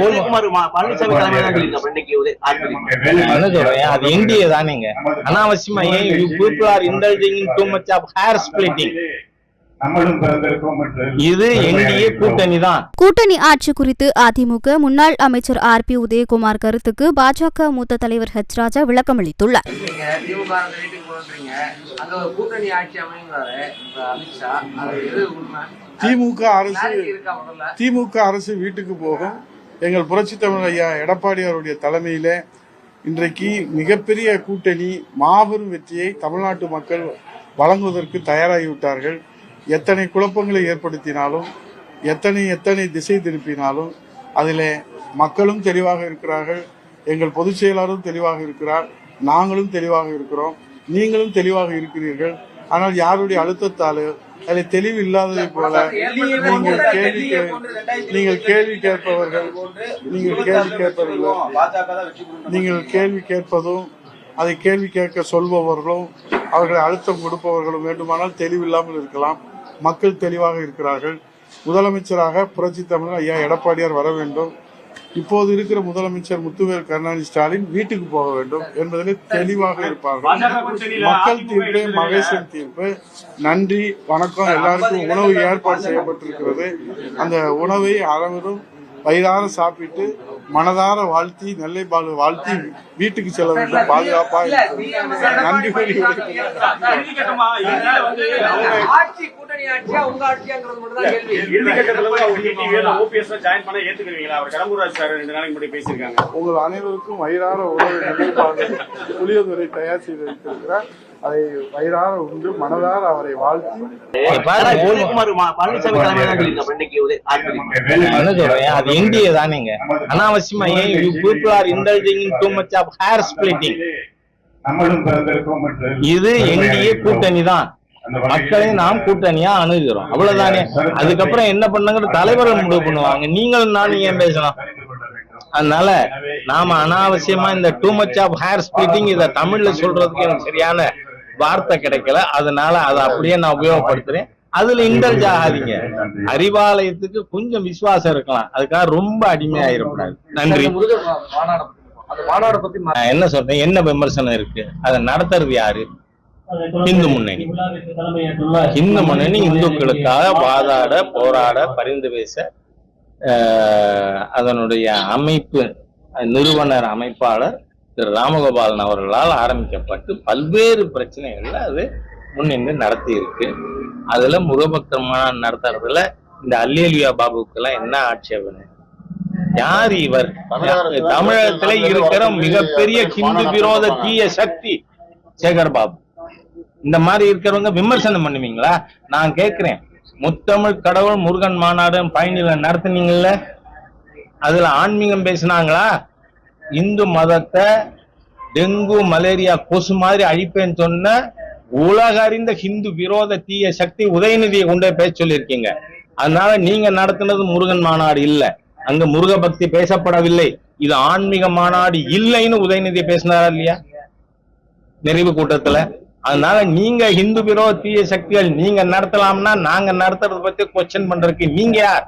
அது என்டிஏ தானேங்க அனாவசியமா ஏன் people are indulging in too much of hair splitting. இது என்டிஏ கூட்டணி தான். கூட்டணி ஆட்சி குறித்து அதிமுக முன்னாள் அமைச்சர் ஆர்.பி. உதயகுமார் கருத்துக்கு பாஜக மூத்த தலைவர் ஹெச் ராஜா விளக்கம் அளித்துள்ளார். திமுக அரசு வீட்டுக்கு போகும். எங்கள் புரட்சித் தமிழர் ஐயா எடப்பாடியாருடைய தலைமையிலே இன்றைக்கு மிகப்பெரிய கூட்டணி மாபெரும் வெற்றியை தமிழ்நாட்டு மக்கள் வழங்குவதற்கு தயாராகிவிட்டார்கள். எத்தனை குழப்பங்களை ஏற்படுத்தினாலும் எத்தனை திசை திருப்பினாலும் அதிலே மக்களும் தெளிவாக இருக்கிறார்கள். எங்கள் பொதுச் செயலாளரும் தெளிவாக இருக்கிறார். நாங்களும் தெளிவாக இருக்கிறோம். நீங்களும் தெளிவாக இருக்கிறீர்கள். ஆனால் யாருடைய அழுத்தத்தால் அதில் தெளிவு இல்லாததை போல நீங்கள் கேள்வி கேட்பதும் அதை கேள்வி கேட்க சொல்பவர்களும் அவர்களை அழுத்தம் கொடுப்பவர்களும் வேண்டுமானால் தெளிவில்லாமல் இருக்கலாம். மக்கள் தெளிவாக இருக்கிறார்கள். முதலமைச்சராக புரட்சித் தமிழர் ஐயா எடப்பாடியார் வர வேண்டும். இப்போது இருக்கிற முதலமைச்சர் முத்துவேல் கருணாநிதி ஸ்டாலின் வீட்டுக்கு போக வேண்டும் என்பதில் தெளிவாக இருப்பார்கள். மக்கள் தீர்ப்பு, மகேசன் தீர்ப்பு. நன்றி, வணக்கம். எல்லாருக்கும் உணவு ஏற்பாடு செய்யப்பட்டிருக்கிறது. அந்த உணவை அனைவரும் வயிறார சாப்பிட்டு மனதார வாழ்த்தி நெல்லை பாலு வாழ்த்தி வீட்டுக்கு செல்ல வேண்டும். பாதுகாப்பா நன்றி. உங்கள் அனைவருக்கும் வயிறார உணவு நெல்லை பாலு புளியோதரை தயார் செய்து வைத்திருக்கிறார். அதை வயிறார உண்டு மனதார அவரை வாழ்த்தி அது என்டிஏ தானேங்க அனாவசியமா ஏன் people are indulging in too much of hair splitting. இது என்டிஏ கூட்டணி தான். மக்களை நாம் கூட்டணியா அணுகிறோம், அவ்வளவுதானே. அதுக்கப்புறம் என்ன பண்ணுங்கிற தலைவர்கள் முடிவு பண்ணுவாங்க. நீங்களும் நானும் ஏன் பேசலாம்? அதனால நாம அனாவசியமா இந்த too much of hair splitting இத தமிழ்ல சொல்றதுக்கு எனக்கு சரியான வார்த்தை கிடைக்கல. அதனால அதை அப்படியே நான் உபயோகப்படுத்துறேன். அதுல இன்டல்ஜ் ஆகாதீங்க. அறிவாலயத்துக்கு கொஞ்சம் விசுவாசம் இருக்கலாம், அதுக்காக ரொம்ப அடிமையாயிடக்கூடாது. நன்றி. என்ன சொல்றேன், என்ன விமர்சனம் இருக்கு? அதை நடத்துறது யாரு? இந்து முன்னணி. இந்து முன்னணி இந்துக்களுக்காக வாதாட, போராட, பரிந்து பேச அதனுடைய அமைப்பு நிறுவனர் அமைப்பாளர் திரு ராமகோபாலன் அவர்களால் ஆரம்பிக்கப்பட்டு பல்வேறு பிரச்சனைகள்ல அது முன்னின்று நடத்தி இருக்கு. அதுல முகபக்தமான நடத்துறதுல இந்த அல்லேலியா பாபுக்கு எல்லாம் என்ன ஆட்சேபனை? யார் இவர்? தமிழகத்துல இருக்கிற மிகப்பெரிய ஹிந்து விரோத தீய சக்தி சேகர் பாபு. இந்த மாதிரி இருக்கிறவங்க விமர்சனம் பண்ணுவீங்களா? நான் கேட்கிறேன், முத்தமிழ் கடவுள் முருகன் மாநாடு பயணில நடத்துனீங்கல்ல, அதுல ஆன்மீகம் பேசினாங்களா? இந்து மதத்தை டெங்கு மலேரியா கொசு மாதிரி அழிப்பேன்னு சொன்ன உலக அறிந்த ஹிந்து விரோத தீய சக்தி உதயநிதியை கொண்டே பேச சொல்லியிருக்கீங்க. அதனால நீங்க நடத்தினது முருகன் மாநாடு இல்ல, அங்க முருக பக்தி பேசப்படவில்லை. இது ஆன்மீக மாநாடு இல்லைன்னு உதயநிதி பேசினாரா இல்லையா நிறைவு கூட்டத்துல? அதனால நீங்க ஹிந்து விரோத தீய சக்திகள் நீங்க நடத்தலாம்னா நாங்க நடத்துறத பத்தி கொஸ்டின் பண்றதுக்கு நீங்க யார்?